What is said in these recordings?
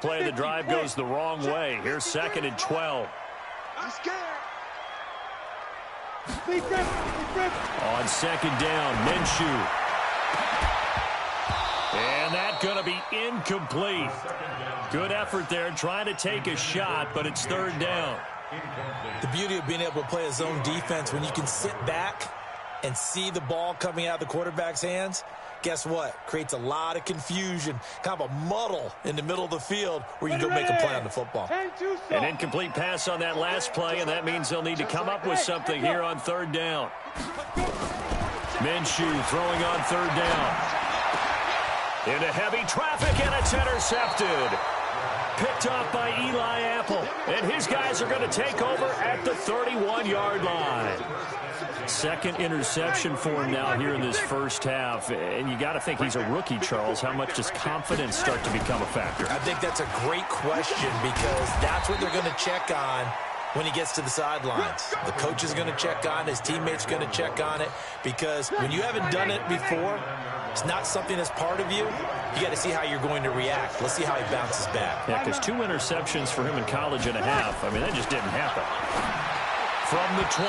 play of the drive goes the wrong way. Here's 2nd and 12. I'm scared. On 2nd down, Minshew. And that's going to be incomplete. Good effort there trying to take a shot, but it's 3rd down. The beauty of being able to play a zone defense when you can sit back and see the ball coming out of the quarterback's hands, guess what? Creates a lot of confusion, kind of a muddle in the middle of the field where you can go make a play on the football. An incomplete pass on that last play, and that means they'll need to come up with something here on 3rd down. Minshew throwing on 3rd down. Into heavy traffic, and it's intercepted. Picked off by Eli Apple, and his guys are going to take over at the 31-yard line. 2nd interception for him now here in this first half, and you got to think he's a rookie, Charles. How much does confidence start to become a factor? I think that's a great question because that's what they're going to check on when he gets to the sidelines. The coach is going to check on it. His teammates are going to check on it because when you haven't done it before, it's not something that's part of you. You got to see how you're going to react. Let's see how he bounces back. Yeah, because 2 interceptions for him in college and a half. I mean, that just didn't happen. From the 29,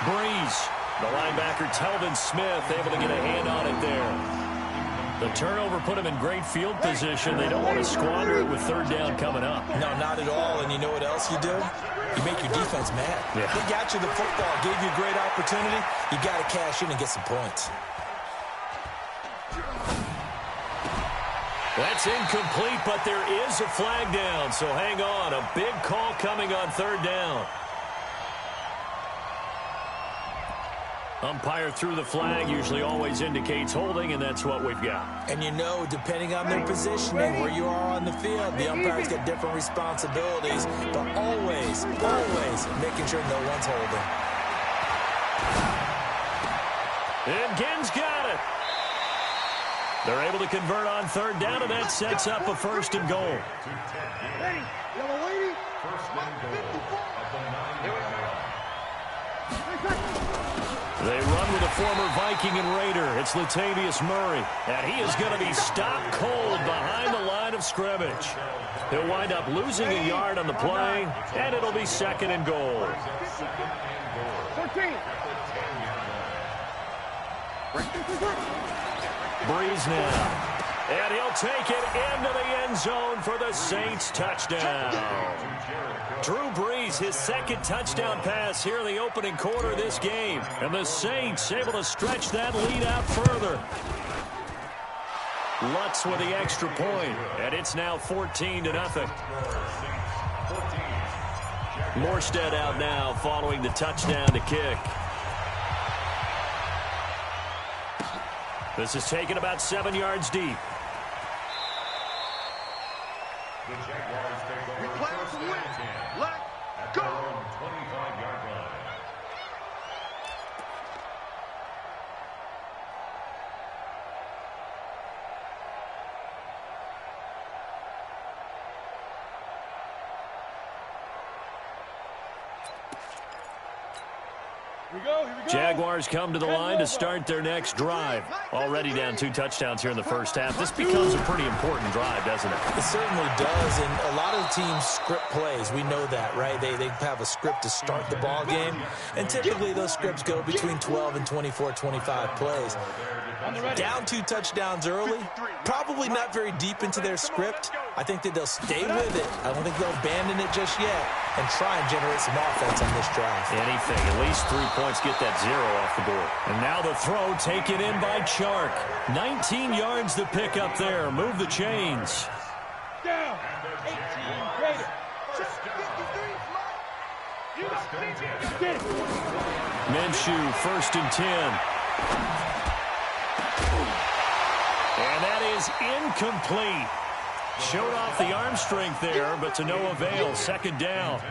Breeze. The linebacker, Telvin Smith, able to get a hand on it there. The turnover put him in great field position. They don't want to squander it with 3rd down coming up. No, not at all. And you know what else you do? You make your defense mad. Yeah. They got you the football, gave you a great opportunity. You got to cash in and get some points. That's incomplete, but there is a flag down, so hang on. A big call coming on 3rd down. Umpire threw the flag, usually always indicates holding, and that's what we've got. And you know, depending on their positioning, where you are on the field, the umpire's got different responsibilities, but always making sure no one's holding. And Ginn's got it. They're able to convert on 3rd down, and that sets up a 1st and goal. They run with a former Viking and Raider. It's Latavius Murray, and he is going to be stopped cold behind the line of scrimmage. He'll wind up losing a yard on the play, and it'll be 2nd and goal. 14. Breeze now. And he'll take it into the end zone for the Saints touchdown. Drew Brees, his 2nd touchdown pass here in the opening quarter of this game. And the Saints able to stretch that lead out further. Lutz with the extra point, and it's now 14-0. Morstead out now following the touchdown to kick. This is taken about 7 yards deep. The Jaguars take over. We play to win. Let's go. 25-yard line. Jaguars come to the line to start their next drive. Already down 2 touchdowns here in the first half. This becomes a pretty important drive, doesn't it? It certainly does, and a lot of the teams script plays. We know that, right? They have a script to start the ball game, and typically those scripts go between 12 and 24, 25 plays. Down 2 touchdowns early, probably not very deep into their script. I think that they'll stay with it. I don't think they'll abandon it just yet and try and generate some offense on this drive. Anything, at least 3 points, get that 0 off the board. And now the throw taken in by Chark. 19 yards to pick up there. Move the chains. Down. 18. Greater. Minshew, 1st and 10. And that is incomplete. Showed off the arm strength there, but to no avail. 2nd down.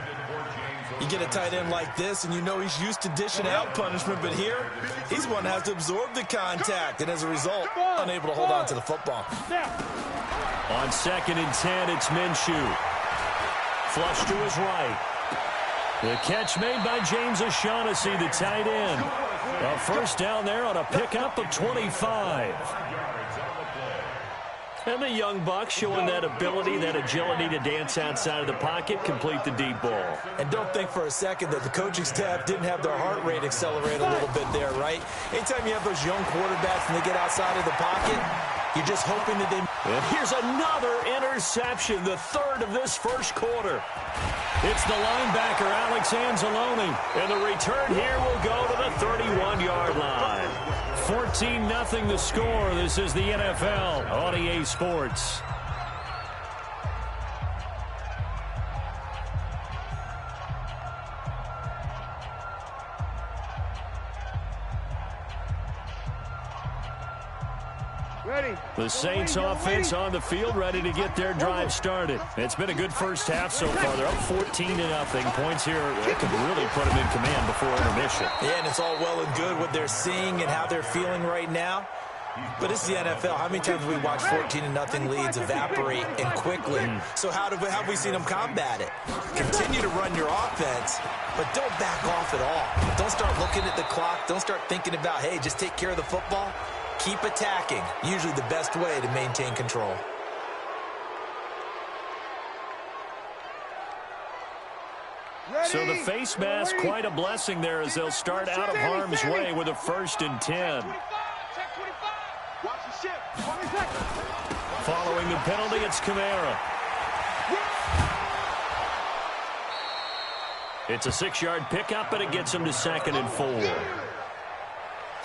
You get a tight end like this, and you know he's used to dishing out punishment, but here, he's one that has to absorb the contact, and as a result, unable to hold on to the football. On 2nd and 10, it's Minshew. Flush to his right. The catch made by James O'Shaughnessy, the tight end. A 1st down there on a pickup of 25. And the young buck showing that ability, that agility to dance outside of the pocket, complete the deep ball. And don't think for a second that the coaching staff didn't have their heart rate accelerate a little bit there, right? Anytime you have those young quarterbacks and they get outside of the pocket, you're just hoping that they... And here's another interception, the third of this first quarter. It's the linebacker, Alex Anzalone. And the return here will go to the 31-yard line. 14-0 the score. This is the NFL on EA Sports. The Saints offense on the field, ready to get their drive started. It's been a good first half so far. They're up 14-0. Points here that could really put them in command before intermission. Yeah, and it's all well and good what they're seeing and how they're feeling right now. But it's the NFL. How many times have we watched 14-0 leads evaporate and quickly? So how have we seen them combat it? Continue to run your offense, but don't back off at all. Don't start looking at the clock. Don't start thinking about, hey, just take care of the football. Keep attacking. Usually the best way to maintain control. So the face mask, quite a blessing there as they'll start out of harm's way with a 1st and 10. Following the penalty, it's Kamara. It's a 6-yard pickup, but it gets him to 2nd and 4.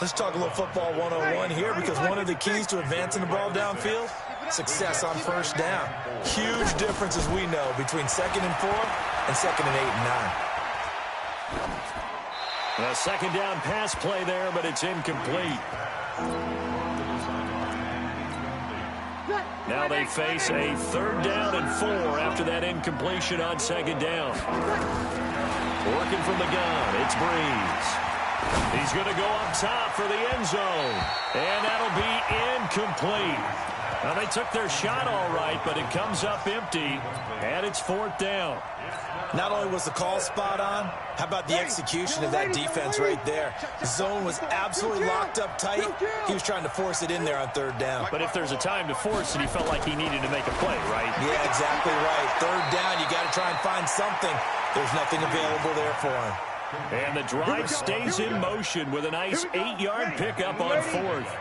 Let's talk a little football 101 here, because one of the keys to advancing the ball downfield, success on 1st down. Huge difference, as we know, between 2nd and 4 and 2nd and 8 and 9. A 2nd down pass play there, but it's incomplete. Now they face a 3rd down and 4 after that incompletion on 2nd down. Working from the gun, it's Breeze. He's going to go up top for the end zone. And that'll be incomplete. Now, they took their shot all right, but it comes up empty, and it's 4th down. Not only was the call spot on, how about the execution of that defense right there? The zone was absolutely locked up tight. He was trying to force it in there on 3rd down. But if there's a time to force it, he felt like he needed to make a play, right? Yeah, exactly right. 3rd down, you got to try and find something. There's nothing available there for him. And the drive stays in motion with a nice 8-yard pickup on 4th.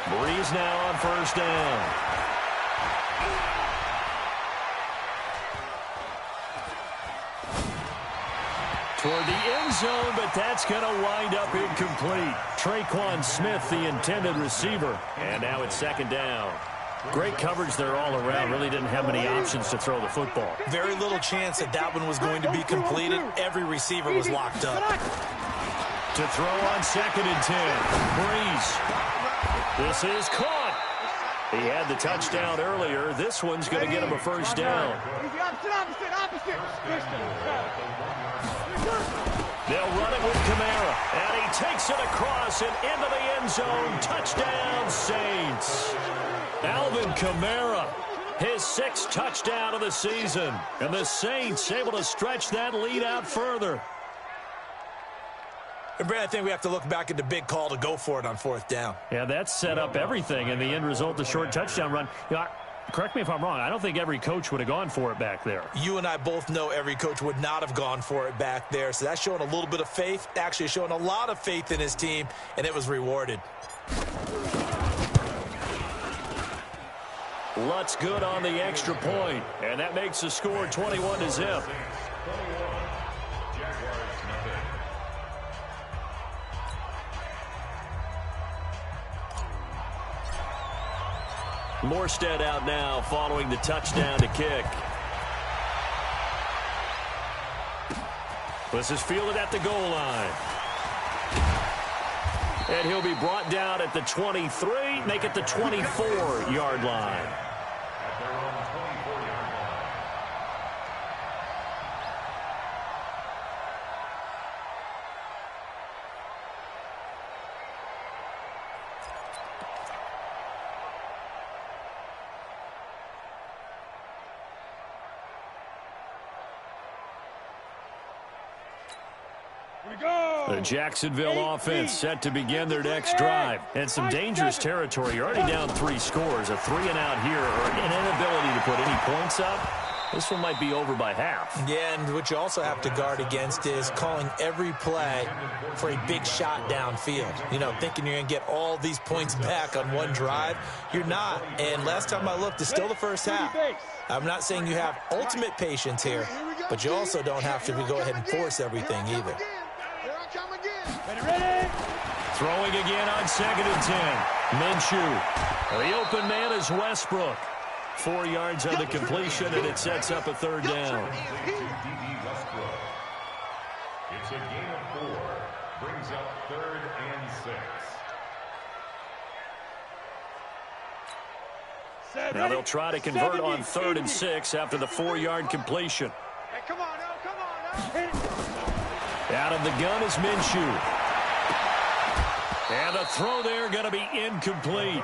Breeze now on 1st down. Toward the end zone, but that's going to wind up incomplete. Traquan Smith, the intended receiver. And now it's 2nd down. Great coverage there all around. Really didn't have many options to throw the football. Very little chance that that one was going to be completed. Every receiver was locked up. To throw on 2nd and 10. Breeze. This is caught. He had the touchdown earlier. This one's going to get him a 1st down. They'll run it with Kamara. And he takes it across and into the end zone. Touchdown, Saints. Alvin Kamara, his 6th touchdown of the season. And the Saints able to stretch that lead out further. And Brad, I think we have to look back at the big call to go for it on 4th down. Yeah, that set up everything, and the end result, the short touchdown run. You know, correct me if I'm wrong, I don't think every coach would have gone for it back there. You and I both know every coach would not have gone for it back there, so that's showing a little bit of faith, actually showing a lot of faith in his team, and it was rewarded. Lutz good on the extra point, and that makes the score 21-0. Morstead out now following the touchdown to kick. This is fielded at the goal line. And he'll be brought down at the 23, make it the 24-yard line. The Jacksonville offense set to begin their next drive. And some dangerous territory. You're already down 3 scores. A 3-and-out here or an inability to put any points up. This one might be over by half. Yeah, and what you also have to guard against is calling every play for a big shot downfield. You know, thinking you're going to get all these points back on one drive. You're not. And last time I looked, it's still the first half. I'm not saying you have ultimate patience here, but you also don't have to go ahead and force everything either. Throwing again on 2nd and 10. Minshew. The open man is Westbrook. 4 yards on the completion, and it sets up a 3rd down. It's a gain of 4. Brings up 3rd and 6. Now they'll try to convert on 3rd and 6 after the 4-yard completion. Hey, come on now. Out of the gun is Minshew. And the throw there going to be incomplete.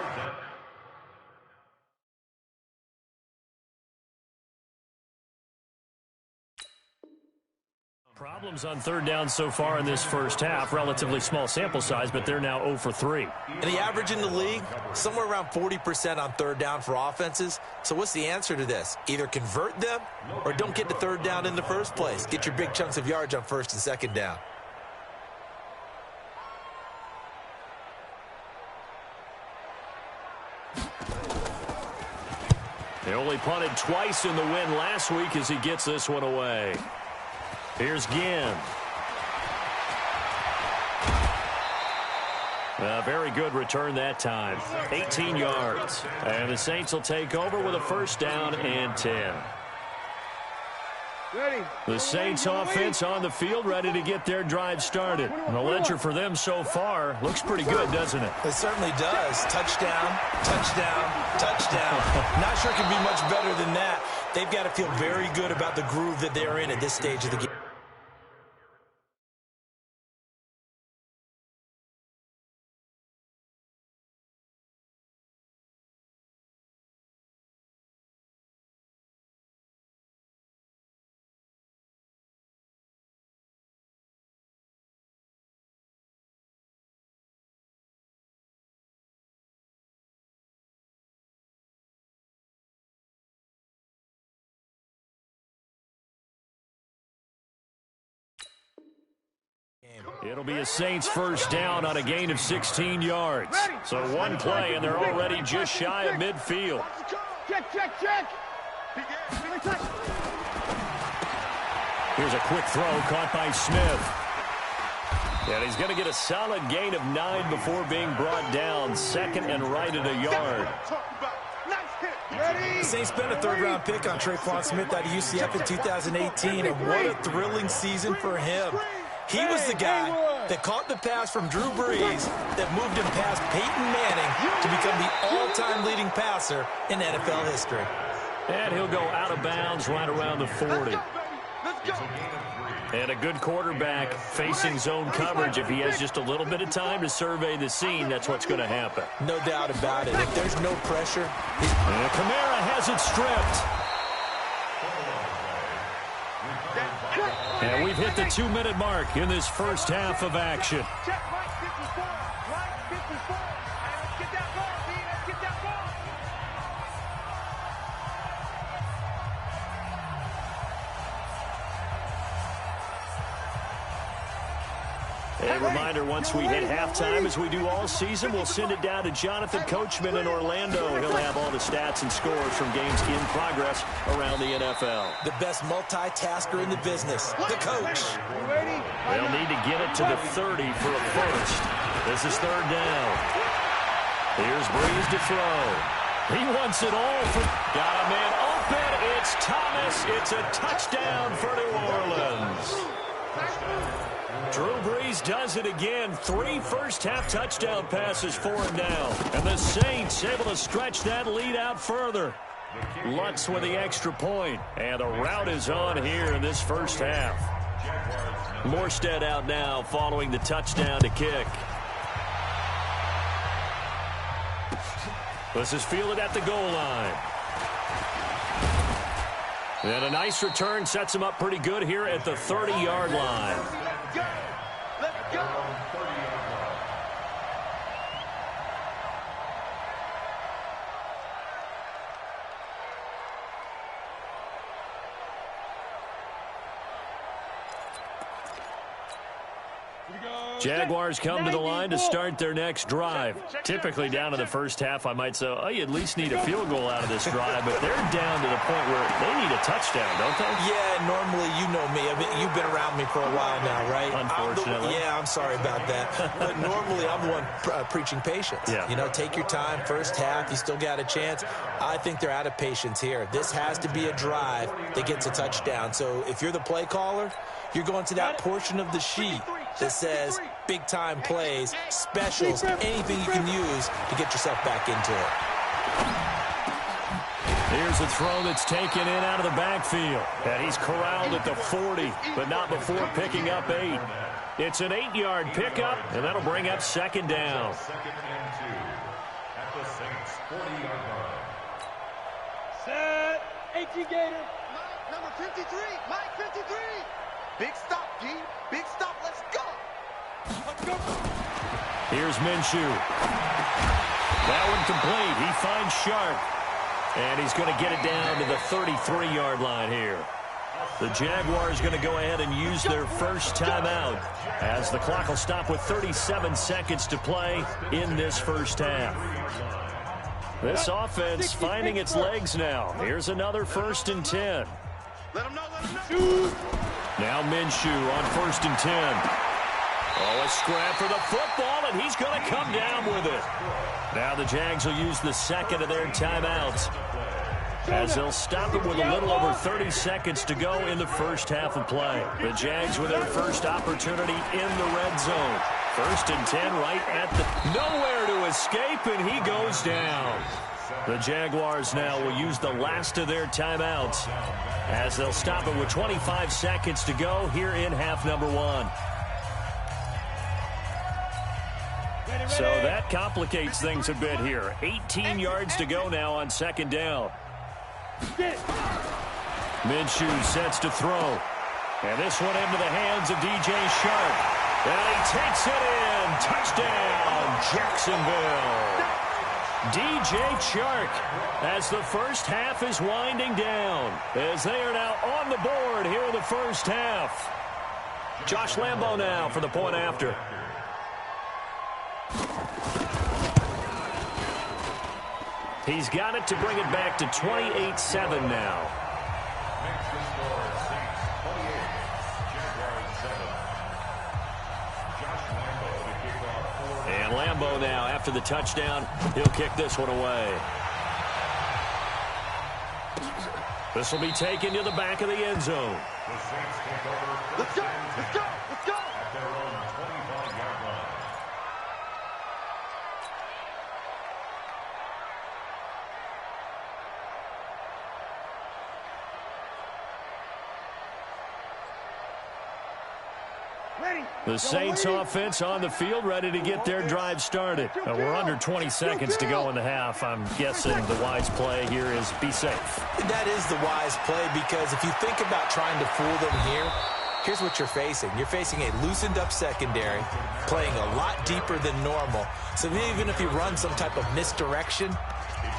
Problems on 3rd down so far in this first half. Relatively small sample size, but they're now 0 for 3. And the average in the league, somewhere around 40% on 3rd down for offenses. So what's the answer to this? Either convert them or don't get to 3rd down in the first place. Get your big chunks of yards on 1st and 2nd down. They only punted twice in the win last week as he gets this one away. Here's Ginn. A very good return that time. 18 yards. And the Saints will take over with a 1st down and 10. The Saints offense on the field, ready to get their drive started. And the ledger for them so far looks pretty good, doesn't it? It certainly does. Touchdown, touchdown, touchdown. Not sure it can be much better than that. They've got to feel very good about the groove that they're in at this stage of the game. It'll be a Saints 1st down on a gain of 16 yards. So one play, and they're already just shy of midfield. Check. Here's a quick throw caught by Smith. And he's going to get a solid gain of 9 before being brought down. 2nd and right at a yard. The Saints spent a 3rd-round pick on Tre'Quan Smith out of UCF in 2018, and what a thrilling season for him. He was the guy that caught the pass from Drew Brees that moved him past Peyton Manning to become the all-time leading passer in NFL history. And he'll go out of bounds right around the 40. And a good quarterback facing zone coverage. If he has just a little bit of time to survey the scene, that's what's going to happen. No doubt about it. If there's no pressure, and Kamara has it stripped. And we've hit the 2-minute mark in this first half of action. A reminder, once we hit halftime, as we do all season, we'll send it down to Jonathan Coachman in Orlando. He'll have all the stats and scores from games in progress around the NFL. The best multitasker in the business, the coach. They'll need to get it to the 30 for a 1st. This is 3rd down. Here's Brees to throw. He wants it all for... Got a man open. It's Thomas. It's a touchdown for New Orleans. Drew Brees does it again. 3 first-half touchdown passes for him now. And the Saints able to stretch that lead out further. Lutz with the extra point. And the route is on here in this first half. Morstead out now following the touchdown to kick. This is fielded at the goal line. And a nice return sets him up pretty good here at the 30-yard line. go. 30-yard line. Jaguars come to the line to start their next drive. Typically down in the first half, I might say, oh, you at least need a field goal out of this drive, but they're down to the point where they need a touchdown, don't they? Yeah, normally, you know me. I mean, you've been around me for a while now, right? Unfortunately. I'm sorry about that. But normally, I'm the one preaching patience. Yeah. You know, take your time. First half, you still got a chance. I think they're out of patience here. This has to be a drive that gets a touchdown. So if you're the play caller, you're going to that portion of the sheet that says big-time plays, specials, anything you can use to get yourself back into it. Here's a throw that's taken in out of the backfield. And he's corralled at the 40, but not before picking up 8. It's an 8-yard pickup, and that'll bring up second down. Second and 2 at the Saints' 40-yard line. Set. 18 Gator. Mike, number 53. Mike, 53. Big stop, G. Big stop. Let's go. Let's go. Here's Minshew. That one complete. He finds Sharp. And he's going to get it down to the 33-yard line here. The Jaguars going to go ahead and use their first timeout as the clock will stop with 37 seconds to play in this first half. This offense finding its legs now. Here's another 1st and 10. Let him know, let him know. Now Minshew on 1st and 10. Oh, a scrap for the football, and he's going to come down with it. Now the Jags will use the second of their timeouts as they'll stop it with a little over 30 seconds to go in the first half of play. The Jags with their first opportunity in the red zone. 1st and 10 right at the nowhere to escape, and he goes down. The Jaguars now will use the last of their timeouts as they'll stop it with 25 seconds to go here in half number 1. So that complicates things a bit here. 18 yards to go now on second down. Minshew sets to throw. And this one into the hands of DJ Sharp. And he takes it in. Touchdown, Jacksonville. DJ Chark as the first half is winding down as they are now on the board here in the first half. Josh Lambo now for the point after. He's got it to bring it back to 28-7 now. And Lambo now, after the touchdown, he'll kick this one away. This will be taken to the back of the end zone. The Saints take over. Let's go. Let's go. Let's go. At their own 25-yard line. The Saints offense on the field, ready to get their drive started. We're under 20 seconds to go in the half. I'm guessing the wise play here is be safe. That is the wise play, because if you think about trying to fool them here, here's what you're facing. You're facing a loosened up secondary, playing a lot deeper than normal. So even if you run some type of misdirection,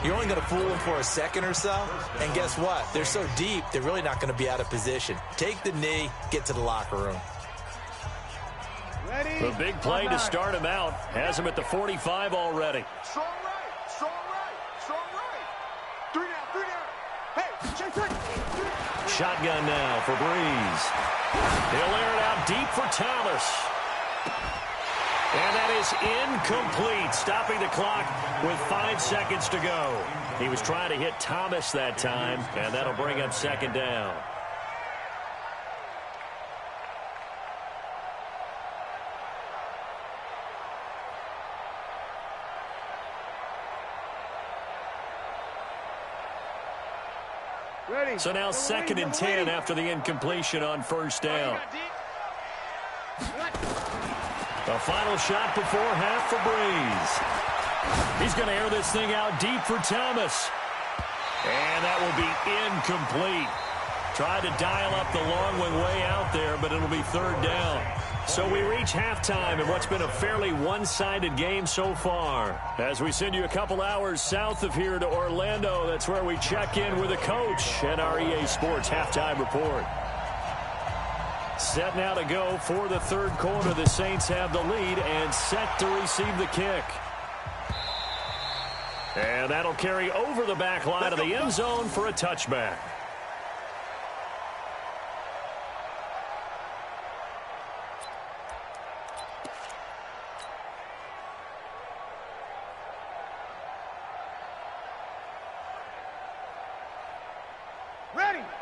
you're only going to fool them for a second or so. And guess what? They're so deep, they're really not going to be out of position. Take the knee, get to the locker room. The big play to start him out has him at the 45 already. Strong right. Strong right. Strong right. 3 down. 3 down. Hey, check it. Shotgun now for Breeze. He'll air it out deep for Thomas. And that is incomplete, stopping the clock with 5 seconds to go. He was trying to hit Thomas that time, and that'll bring up second down. So now 2nd and 10 after the incompletion on first down. The final shot before half for Breeze. He's going to air this thing out deep for Thomas. And that will be incomplete. Tried to dial up the long one way out there, but it'll be third down. So we reach halftime in what's been a fairly one-sided game so far. As we send you a couple hours south of here to Orlando, that's where we check in with the coach and our EA Sports Halftime Report. Set now to go for the third quarter. The Saints have the lead and set to receive the kick. And that'll carry over the back line of the end zone for a touchback.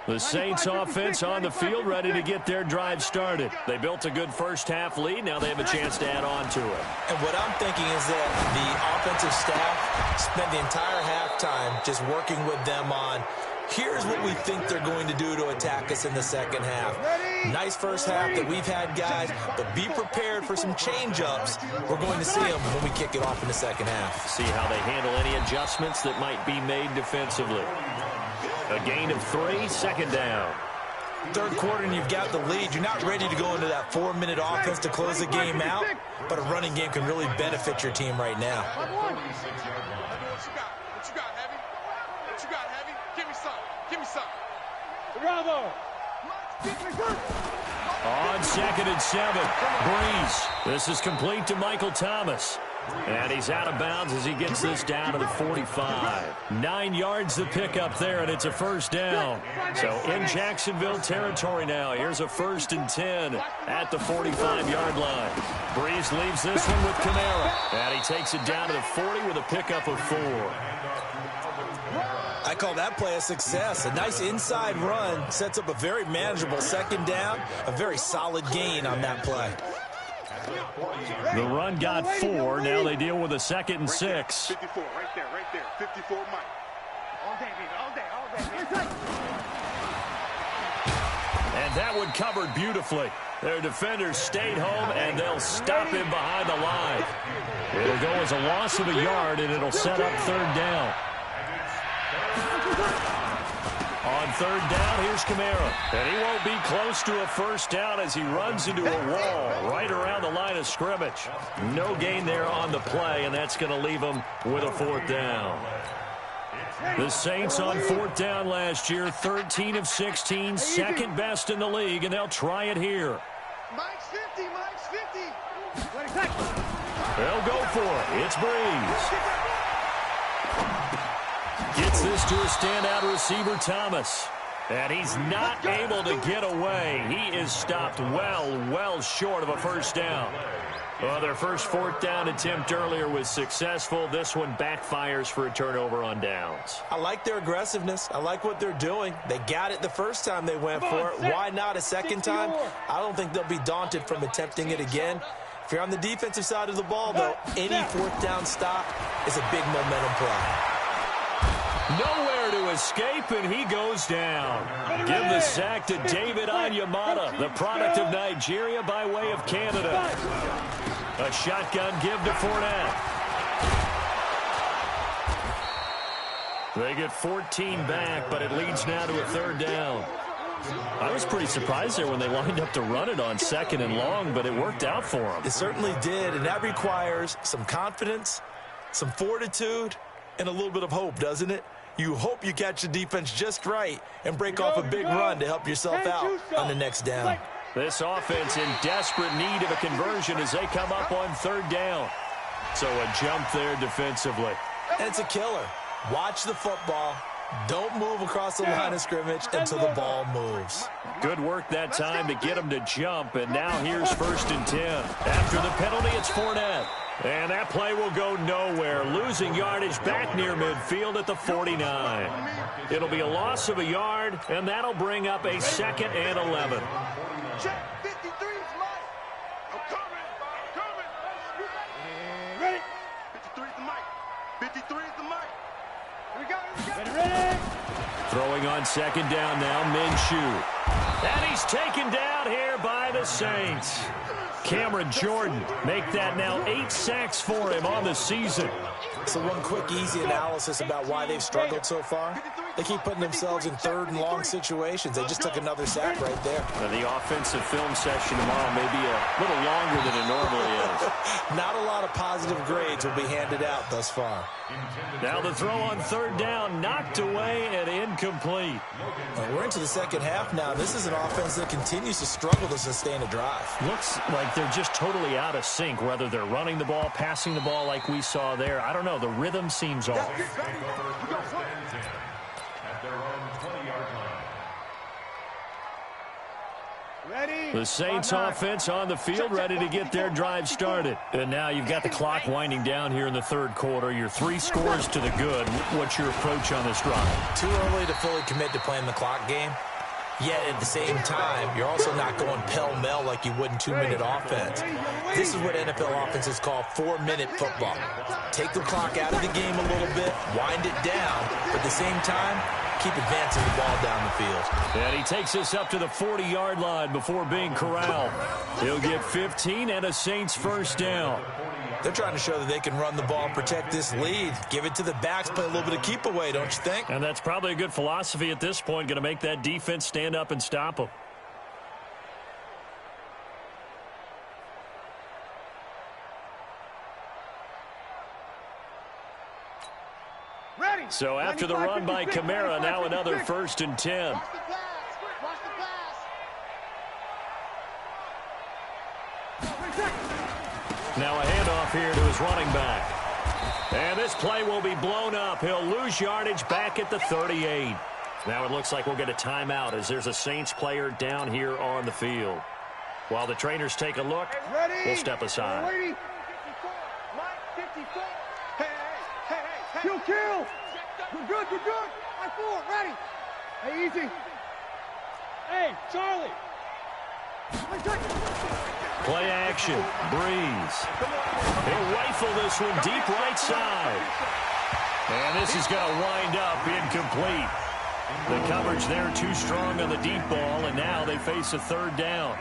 The Saints offense on the field, ready to get their drive started. They built a good first-half lead. Now they have a chance to add on to it. And what I'm thinking is that the offensive staff spent the entire halftime just working with them on, here's what we think they're going to do to attack us in the second half. Nice first half that we've had, guys, but be prepared for some change-ups. We're going to see them when we kick it off in the second half. See how they handle any adjustments that might be made defensively. A gain of 3, second down. Third quarter and you've got the lead. You're not ready to go into that 4-minute offense to close the game out, but a running game can really benefit your team right now. What you got, Heavy? What you got, Heavy? Give me some. Give me some. Bravo. On 2nd and 7, Breeze. This is complete to Michael Thomas. And he's out of bounds as he gets this down to the 45. 9 yards to pick up there, and it's a first down. So in Jacksonville territory now. Here's a 1st and 10 at the 45-yard line. Breeze leaves this one with Kamara. And he takes it down to the 40 with a pickup of 4. I call that play a success. A nice inside run sets up a very manageable second down, a very solid gain on that play. The run got 4. Now they deal with a 2nd and 6. 54, right there. 54, Mike. All day, baby, all day. And that one covered beautifully. Their defenders stayed home, and they'll stop him behind the line. It'll go as a loss of a yard, and it'll set up third down. On third down, here's Kamara. And he won't be close to a first down as he runs into a wall right around the line of scrimmage. No gain there on the play, and that's going to leave him with a 4th down. The Saints on 4th down last year, 13 of 16, second best in the league, and they'll try it here. Mike's 50, Mike's 50. They'll go for it. It's Breeze. Gets this to a standout receiver, Thomas. And he's not able to get away. He is stopped well short of a first down. Well, their first 4th down attempt earlier was successful. This one backfires for a turnover on downs. I like their aggressiveness. I like what they're doing. They got it the first time they went for it. Why not a second time? I don't think they'll be daunted from attempting it again. If you're on the defensive side of the ball, though, any 4th down stop is a big momentum play. Nowhere to escape, and he goes down. Give the sack to David Onyemata, the product of Nigeria by way of Canada. A shotgun give to Fournette. They get 14 back, but it leads now to a third down. I was pretty surprised there when they lined up to run it on 2nd and long, but it worked out for them. It certainly did, and that requires some confidence, some fortitude, and a little bit of hope, doesn't it? You hope you catch the defense just right and break off a big run to help yourself out on the next down. This offense in desperate need of a conversion as they come up on third down. So a jump there defensively. And it's a killer. Watch the football. Don't move across the line of scrimmage until the ball moves. Good work that time to get him to jump, and now here's 1st and 10. After the penalty, it's Fournette. And that play will go nowhere, losing yardage back near midfield at the 49. It'll be a loss of a yard, and that'll bring up a 2nd and 11. Check 53's Mike. I'm coming. Ready? 53's the Mike. 53's the Mike. Here we go. Ready? Throwing on 2nd down now, Minshew. And he's taken down here by the Saints. Cameron Jordan make that now 8 sacks for him on the season. So one quick, easy analysis about why they've struggled so far. They keep putting themselves in third and long situations. They just took another sack right there. The offensive film session tomorrow may be a little longer than it normally is. Not a lot of positive grades will be handed out thus far. Now the throw on third down, knocked away and incomplete. We're into the second half now. This is an offense that continues to struggle to sustain a drive. Looks like they're just totally out of sync, whether they're running the ball, passing the ball like we saw there. I don't know. The rhythm seems off. The Saints offense on the field, ready to get their drive started. And now you've got the clock winding down here in the third quarter. You're 3 scores to the good. What's your approach on this drive? Too early to fully commit to playing the clock game. Yet at the same time, you're also not going pell-mell like you would in 2-minute offense. This is what NFL offenses call 4-minute football. Take the clock out of the game a little bit, wind it down, but at the same time, keep advancing the ball down the field. And he takes us up to the 40-yard line before being corralled. He'll get 15 and a Saints first down. They're trying to show that they can run the ball and protect this lead. Give it to the backs, play a little bit of keep away, don't you think? And that's probably a good philosophy at this point, going to make that defense stand up and stop them. Ready. So after the run by Kamara, now another 1st and 10. Watch the pass. Watch the pass. Now a handoff here to his running back. And this play will be blown up. He'll lose yardage back at the 38. Now it looks like we'll get a timeout as there's a Saints player down here on the field. While the trainers take a look, we'll step aside. Ready. 54. Hey. Kill. Good. Right forward. Ready. Hey, easy. Hey, Charlie. Play action. Breeze. He'll rifle this one deep right side. And this is going to wind up incomplete. The coverage there too strong on the deep ball, and now they face a 3rd down.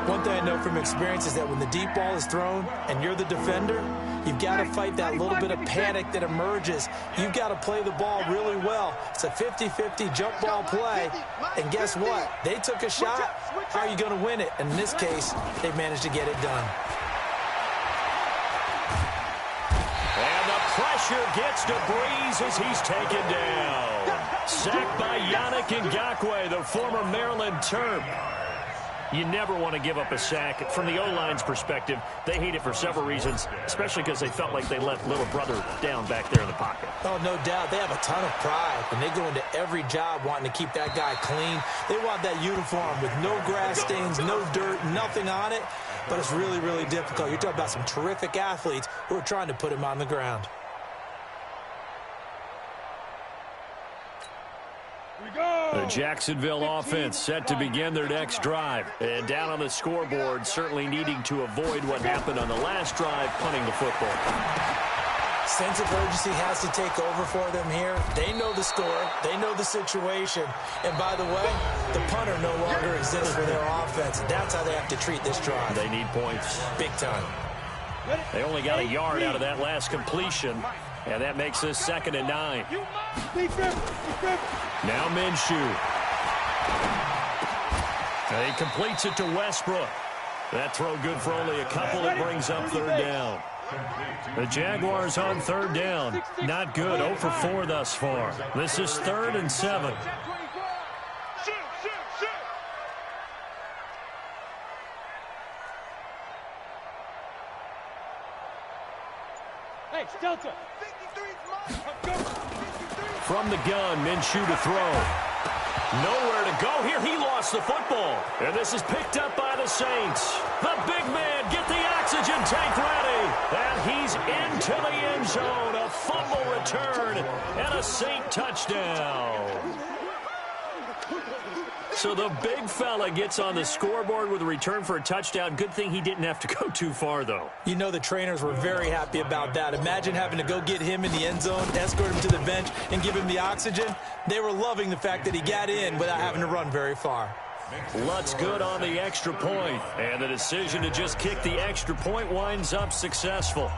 One thing I know from experience is that when the deep ball is thrown and you're the defender, you've got to fight that little bit of panic that emerges. You've got to play the ball really well. It's a 50-50 jump ball play. And guess what? They took a shot. How are you going to win it? And in this case, they managed to get it done. And the pressure gets to Breeze as he's taken down. Sacked by Yannick Ngakoue, the former Maryland Terp. You never want to give up a sack. From the O-line's perspective, they hate it for several reasons, especially because they felt like they let little brother down back there in the pocket. Oh, no doubt. They have a ton of pride, and they go into every job wanting to keep that guy clean. They want that uniform with no grass stains, no dirt, nothing on it, but it's really, really difficult. You're talking about some terrific athletes who are trying to put him on the ground. The Jacksonville offense set to begin their next drive. And down on the scoreboard, certainly needing to avoid what happened on the last drive, punting the football. Sense of urgency has to take over for them here. They know the score. They know the situation. And by the way, the punter no longer exists for their offense. That's how they have to treat this drive. They need points. Big time. They only got a yard out of that last completion. And that makes this 2nd and 9. Now Minshew. And he completes it to Westbrook. That throw good for only a couple. It brings up 3rd down. The Jaguars on 3rd down. Not good. 0 for 4 thus far. This is 3rd and 7. Hey, Delta. From the gun, Minshew to throw. Nowhere to go here. He lost the football. And this is picked up by the Saints. The big man, get the oxygen tank ready. And he's into the end zone. A fumble return and a Saint touchdown. So the big fella gets on the scoreboard with a return for a touchdown. Good thing he didn't have to go too far, though. You know the trainers were very happy about that. Imagine having to go get him in the end zone, escort him to the bench, and give him the oxygen. They were loving the fact that he got in without having to run very far. Lutz good on the extra point, and the decision to just kick the extra point winds up successful.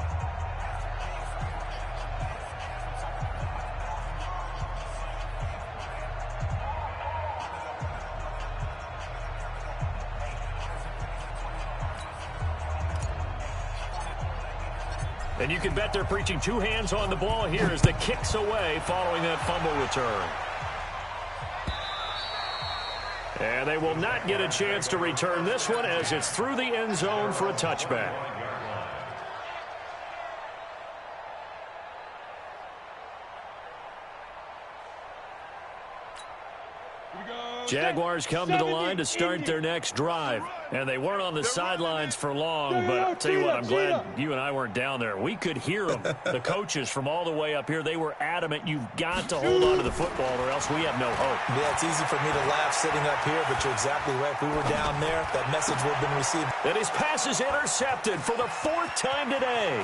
And you can bet they're preaching two hands on the ball here as the kick's away following that fumble return. And they will not get a chance to return this one as it's through the end zone for a touchback. Jaguars come to the line to start their next drive. And they weren't on the sidelines for long, but I'll tell you what, I'm glad you and I weren't down there. We could hear them. The coaches from all the way up here, they were adamant, you've got to hold on to the football or else we have no hope. Yeah, it's easy for me to laugh sitting up here, but you're exactly right. If we were down there, that message would have been received. And his pass is intercepted for the fourth time today.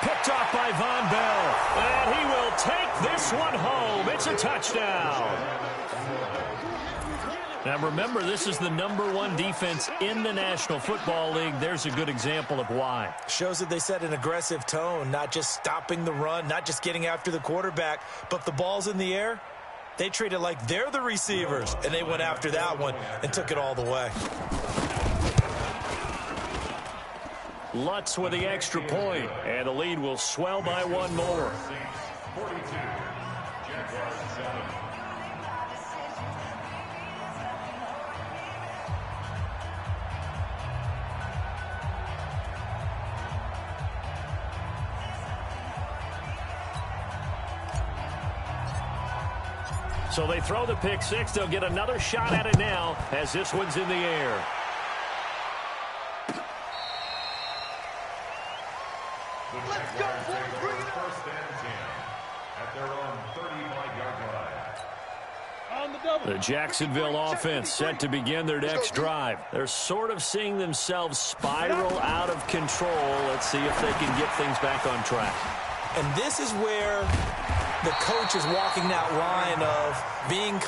Picked off by Von Bell. And he will take this one home. It's a touchdown. Now, remember, this is the #1 defense in the National Football League. There's a good example of why. Shows that they set an aggressive tone, not just stopping the run, not just getting after the quarterback, but the ball's in the air. They treat it like they're the receivers, and they went after that one and took it all the way. Lutz with the extra point, and the lead will swell by one more. 42. Jaguars 7. So they throw the pick six. They'll get another shot at it now as this one's in the air. Let's go, boys. First and 10 at their own 35-yard line. On the double. The Jacksonville offense set to begin their next drive. They're sort of seeing themselves spiral out of control. Let's see if they can get things back on track. And this is where the coach is walking that line of being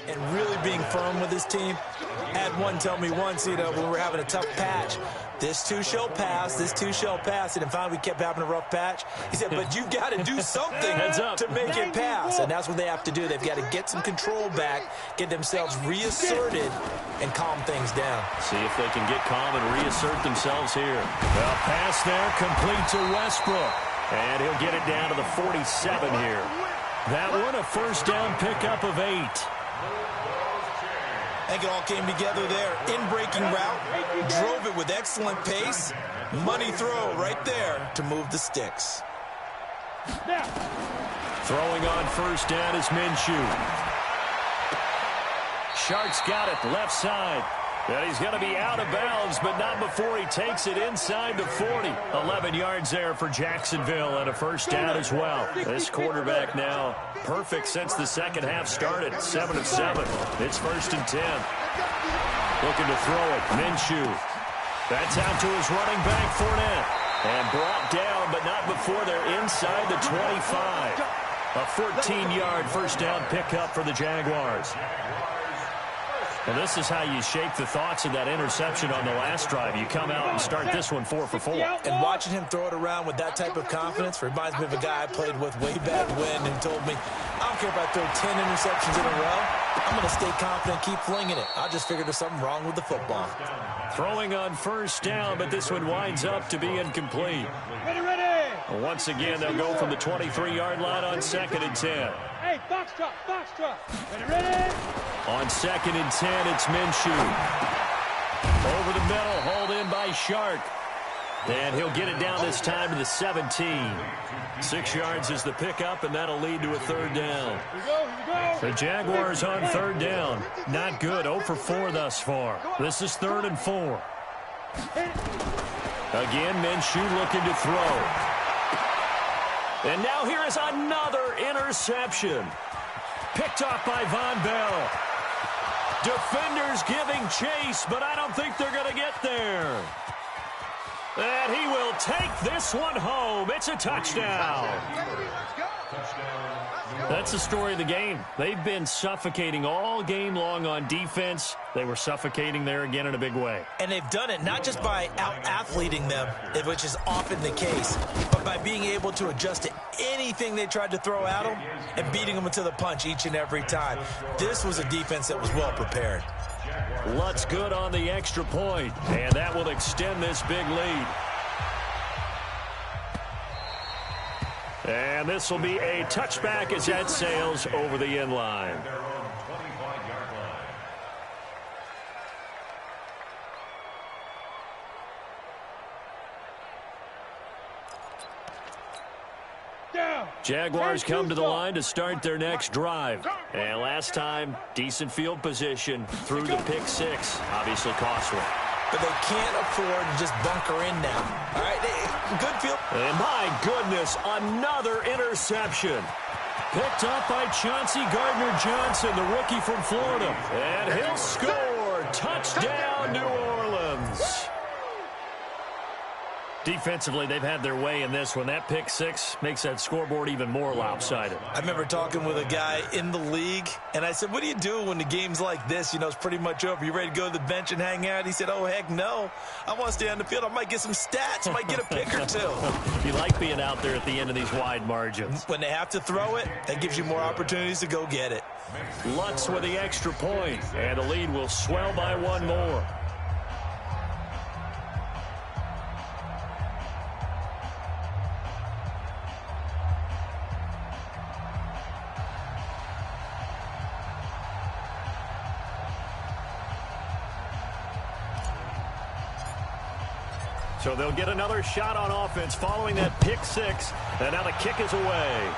and really being firm with his team. Had one tell me once, when we were having a tough patch, this too shall pass, this too shall pass. And finally we kept having a rough patch. He said, but you've got to do something to make it pass. And that's what they have to do. They've got to get some control back, get themselves reasserted, and calm things down. See if they can get calm and reassert themselves here. Well, pass there, complete to Westbrook. And he'll get it down to the 47 here. That one, a first down pickup of 8. I think it all came together there. In-breaking route, drove it with excellent pace. Money throw right there to move the sticks. Throwing on first down is Minshew. Shark's got it left side. And he's going to be out of bounds, but not before he takes it inside the 40. 11 yards there for Jacksonville and a first down as well. This quarterback now perfect since the second half started. 7 of 7. It's first and 10. Looking to throw it. Minshew. That's out to his running back, Fournette. And brought down, but not before they're inside the 25. A 14-yard first down pickup for the Jaguars. Well, this is how you shake the thoughts of that interception on the last drive. You come out and start this one 4 for 4. And watching him throw it around with that type of confidence reminds me of a guy I played with way back when who told me, I don't care if I throw 10 interceptions in a row. I'm going to stay confident, keep flinging it. I just figured there's something wrong with the football. Throwing on first down, but this one winds up to be incomplete. Ready. Once again, they'll go from the 23-yard line on second and 10. Hey, foxtrot. Ready. On second and 10, it's Minshew. Over the middle, hauled in by Shark. And he'll get it down this time to the 17. 6 yards is the pickup, and that'll lead to a third down. Here we go. The Jaguars on third down. Not good, 0 for 4 thus far. This is 3rd and 4. Again, Minshew looking to throw. And now here is another interception. Picked off by Von Bell. Defenders giving chase, but I don't think they're going to get there. And he will take this one home. It's a touchdown. That's the story of the game. They've been suffocating all game long on defense. They were suffocating there again in a big way. And they've done it not just by out-athleting them, which is often the case, but by being able to adjust to anything they tried to throw at them and beating them to the punch each and every time. This was a defense that was well prepared. Lutz good on the extra point, and that will extend this big lead. And this will be a touchback as that sails over the end line. Jaguars come to the line to start their next drive. And last time, decent field position through the pick six. Obviously costly. But they can't afford to just bunker in now. All right, good field. And my goodness, another interception. Picked up by Chauncey Gardner-Johnson, the rookie from Florida. And he'll score. Touchdown, New Orleans. Defensively, they've had their way in this one. That pick six makes that scoreboard even more lopsided. I remember talking with a guy in the league, and I said, what do you do when the game's like this? You know, it's pretty much over. You ready to go to the bench and hang out? He said, oh, heck no. I want to stay on the field. I might get some stats. I might get a pick or two. You like being out there at the end of these wide margins. When they have to throw it, that gives you more opportunities to go get it. Lutz with the extra point, and the lead will swell by one more. So they'll get another shot on offense following that pick six. And now the kick is away.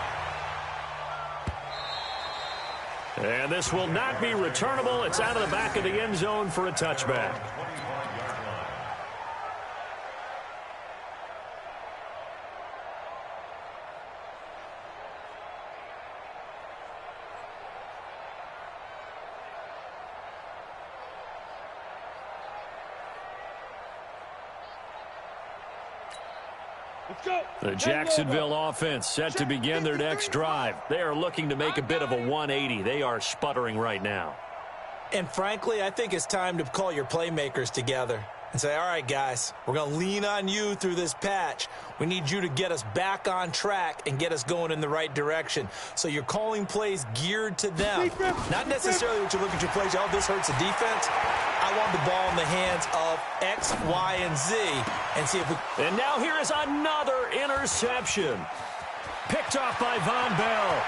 And this will not be returnable. It's out of the back of the end zone for a touchback. The Jacksonville offense set to begin their next drive. They are looking to make a bit of a 180. They are sputtering right now. And frankly, I think it's time to call your playmakers together and say, all right, guys, we're going to lean on you through this patch. We need you to get us back on track and get us going in the right direction. So you're calling plays geared to them. Not necessarily what you look at your plays, oh, this hurts the defense. I want the ball in the hands of X, Y, and Z and see if we... And now here is another interception. Picked off by Von Bell.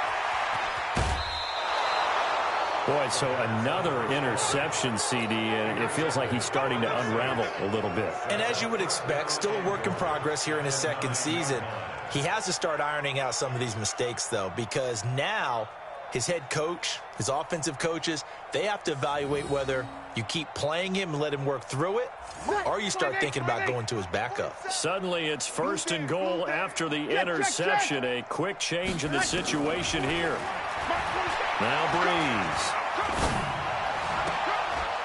Boy, so another interception, CD, and it feels like he's starting to unravel a little bit. And as you would expect, still a work in progress here in his second season. He has to start ironing out some of these mistakes, though, because now his head coach, his offensive coaches, they have to evaluate whether you keep playing him and let him work through it, or you start thinking about going to his backup. Suddenly it's first and goal after the interception. A quick change in the situation here. Now Breeze.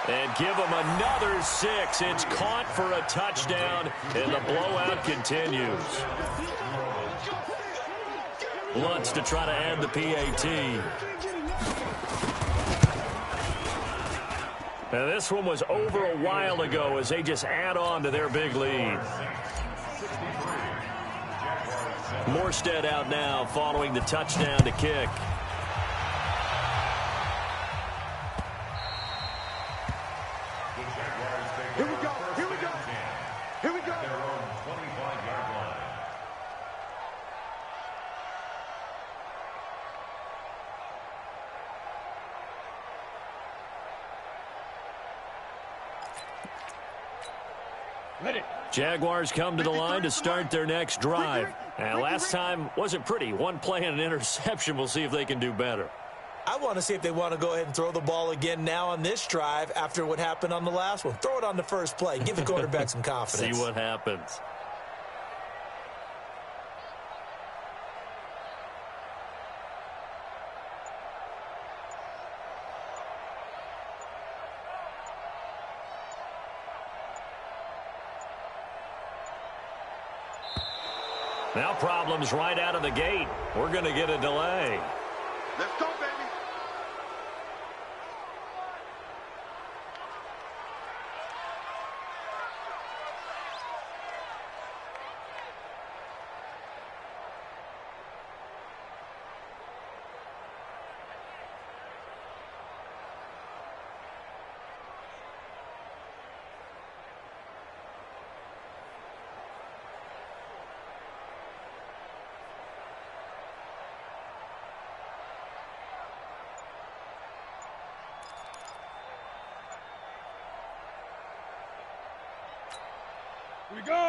And give him another 6. It's caught for a touchdown, and the blowout continues. Lutz to try to add the PAT. Now this one was over a while ago as they just add on to their big lead. Morstead out now following the touchdown to kick. Here we go. Here we go. Here we go. Their own 25-yard line. Ready. Jaguars come to the line to start their next drive. And last time wasn't pretty. One play and an interception. We'll see if they can do better. I want to see if they want to go ahead and throw the ball again now on this drive after what happened on the last one. Throw it on the first play. Give the quarterback some confidence. See what happens. Now problems right out of the gate. We're going to get a delay. Let's go, baby.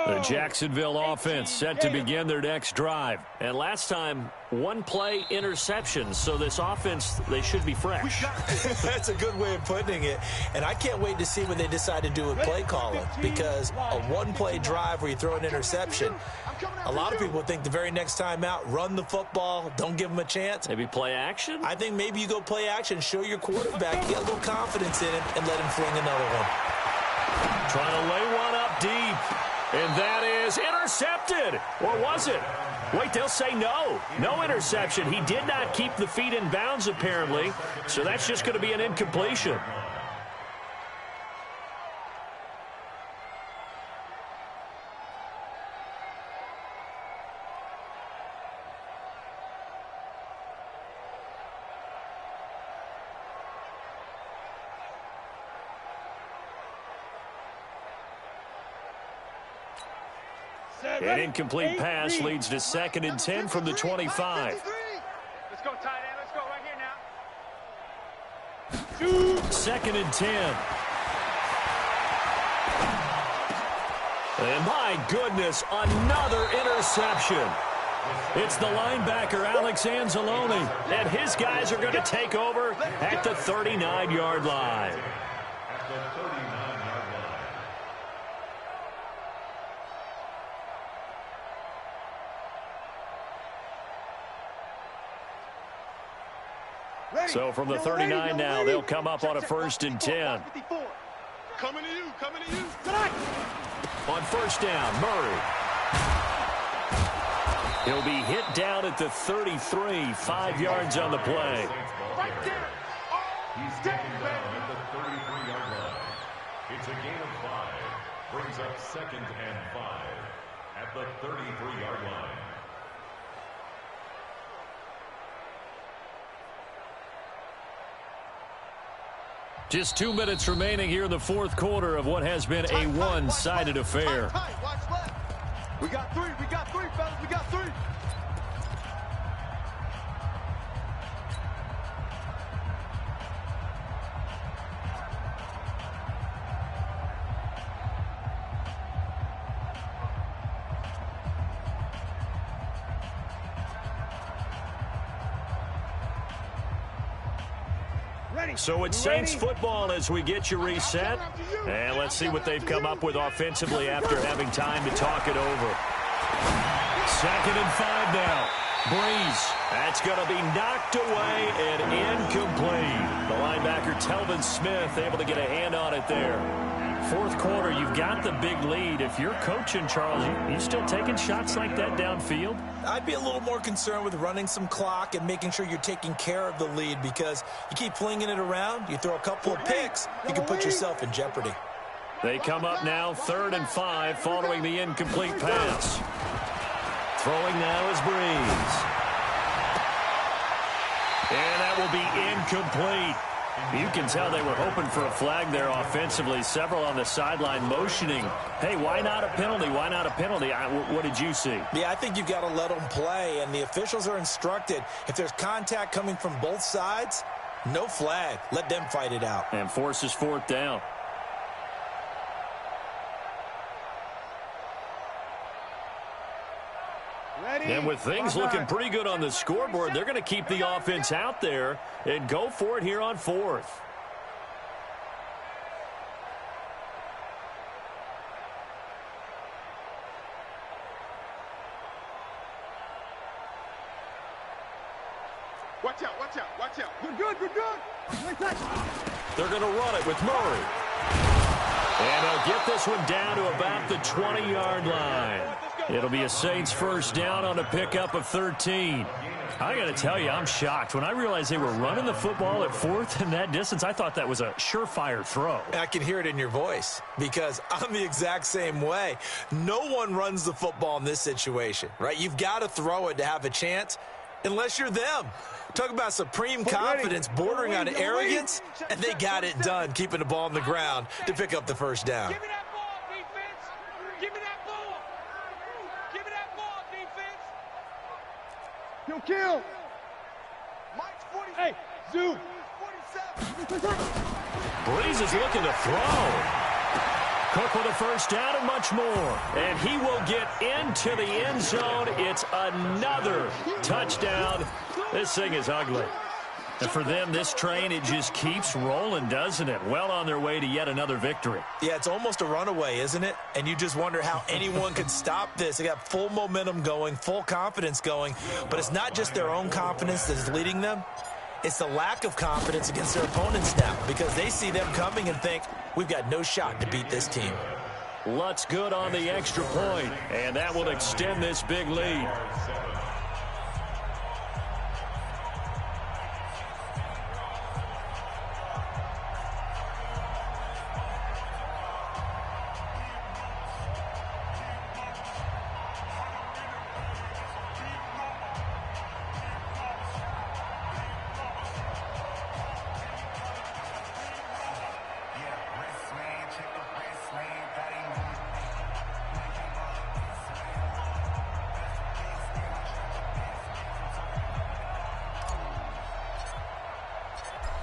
The Jacksonville offense set to begin their next drive. And last time, one play interception. So this offense, they should be fresh. That's a good way of putting it. And I can't wait to see what they decide to do with play calling. Because a one-play drive where you throw an interception, a lot of people think the very next time out, run the football, don't give them a chance. Maybe play action? I think maybe you go play action, show your quarterback, get a little confidence in him, and let him fling another one. Trying to lay one up deep. And that is intercepted. Or was it? Wait, they'll say no. No interception. He did not keep the feet in bounds, apparently. So that's just going to be an incompletion. An incomplete pass leads to 2nd and 10 from the 25. Let's go, tight end. Let's go right here now. 2nd and 10. And my goodness, another interception. It's the linebacker, Alex Anzalone, and his guys are going to take over at the 39-yard line. So from the 39 now, they'll come up on a 1st and 10. Coming to you, coming to you. On 1st down, Murray. He'll be hit down at the 33, 5 yards on the play. Right there. He's taken down at the 33-yard line. It's a gain of 5. Brings up 2nd and 5 at the 33-yard line. Just 2 minutes remaining here in the 4th quarter of what has been a one-sided affair. Watch left. We got 3, fellas, we got 3. So it's Saints football as we get you reset. And let's see what they've come up with offensively after having time to talk it over. 2nd and 5 now. Breeze. That's going to be knocked away and incomplete. The linebacker, Telvin Smith, able to get a hand on it there. 4th quarter, you've got the big lead. If you're coaching, Charles, you still taking shots like that downfield? I'd be a little more concerned with running some clock and making sure you're taking care of the lead, because you keep flinging it around, you throw a couple of picks, you can put yourself in jeopardy. They come up now 3rd and 5 following the incomplete pass. Throwing now is Breeze. And that will be incomplete. You can tell they were hoping for a flag there offensively. Several on the sideline motioning, hey, why not a penalty? Why not a penalty? What did you see? Yeah, I think you've got to let them play, and the officials are instructed, if there's contact coming from both sides, no flag. Let them fight it out. And forces 4th down. And with things looking pretty good on the scoreboard, they're going to keep the offense out there and go for it here on 4th. Watch out, watch out, watch out. Good, good, good, good. They're going to run it with Murray. And they'll get this one down to about the 20-yard line. Let's go. It'll be a Saints first down on a pickup of 13. I got to tell you, I'm shocked. When I realized they were running the football at fourth in that distance, I thought that was a surefire throw. I can hear it in your voice because I'm the exact same way. No one runs the football in this situation, right? You've got to throw it to have a chance unless you're them. Talk about supreme confidence bordering on arrogance, and they got it done, keeping the ball on the ground to pick up the first down. Give me that ball, defense. Give me that ball. Give me that ball, defense. Kill, kill. Mike's 40. Hey, Zoo. 47. Breeze is looking to throw. Cook with a first down and much more. And he will get into the end zone. It's another touchdown. This thing is ugly. And for them, this train, it just keeps rolling, doesn't it? Well on their way to yet another victory. Yeah, it's almost a runaway, isn't it? And you just wonder how anyone could stop this. They got full momentum going, full confidence going. But it's not just their own confidence that's leading them. It's the lack of confidence against their opponents now because they see them coming and think, we've got no shot to beat this team. Lutz good on the extra point, and that will extend this big lead.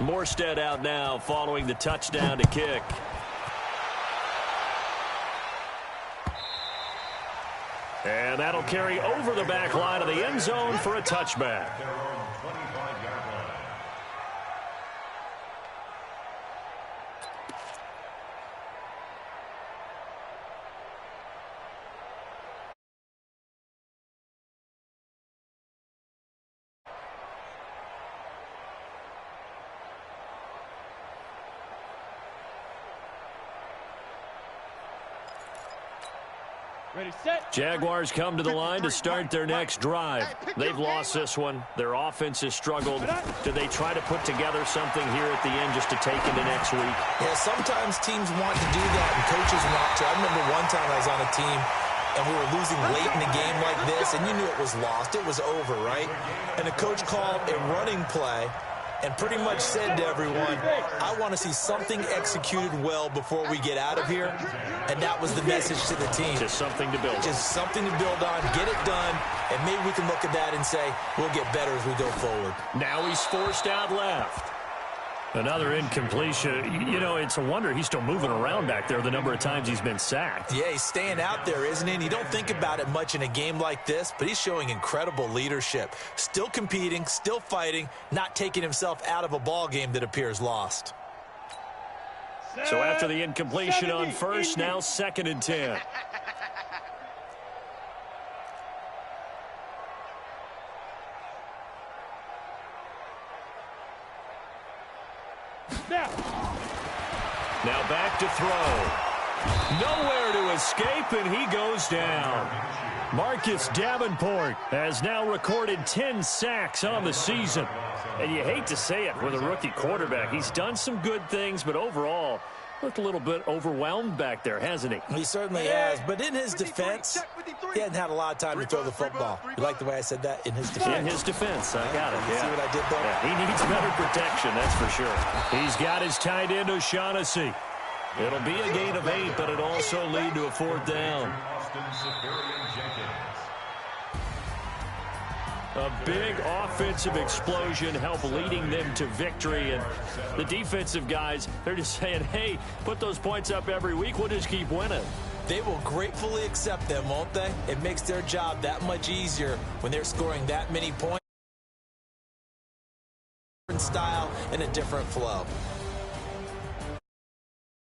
Morstead out now following the touchdown to kick. And that'll carry over the back line of the end zone for a touchback. Ready, set. Jaguars come to the line to start their next drive. They've lost this one. Their offense has struggled. Do they try to put together something here at the end just to take into next week? Yeah, sometimes teams want to do that and coaches want to. I remember one time I was on a team and we were losing late in the game like this, and you knew it was lost. It was over, right? And the coach called a running play and pretty much said to everyone, I want to see something executed well before we get out of here. And that was the message to the team. Just something to build on. Just something to build on, get it done, and maybe we can look at that and say, we'll get better as we go forward. Now he's forced out left. Another incompletion. You know, it's a wonder he's still moving around back there the number of times he's been sacked. Yeah, he's staying out there, isn't he? And you don't think about it much in a game like this, but he's showing incredible leadership. Still competing, still fighting, not taking himself out of a ball game that appears lost. So after the incompletion on first, now 2nd and 10. Now back to throw. Nowhere to escape, and he goes down. Marcus Davenport has now recorded 10 sacks on the season. And you hate to say it with a rookie quarterback. He's done some good things, but overall, looked a little bit overwhelmed back there, hasn't he? He certainly has. But in his defense, he hasn't had a lot of time to throw the football. You like the way I said that? In his defense. In his defense, I got it. You see what I did there? Yeah, he needs better protection, that's for sure. He's got his tight end, O'Shaughnessy. It'll be a gain of 8, but it'll also lead to a 4th down. A big offensive explosion helped leading them to victory. And the defensive guys, they're just saying, hey, put those points up every week. We'll just keep winning. They will gratefully accept them, won't they? It makes their job that much easier when they're scoring that many points. Different style and a different flow.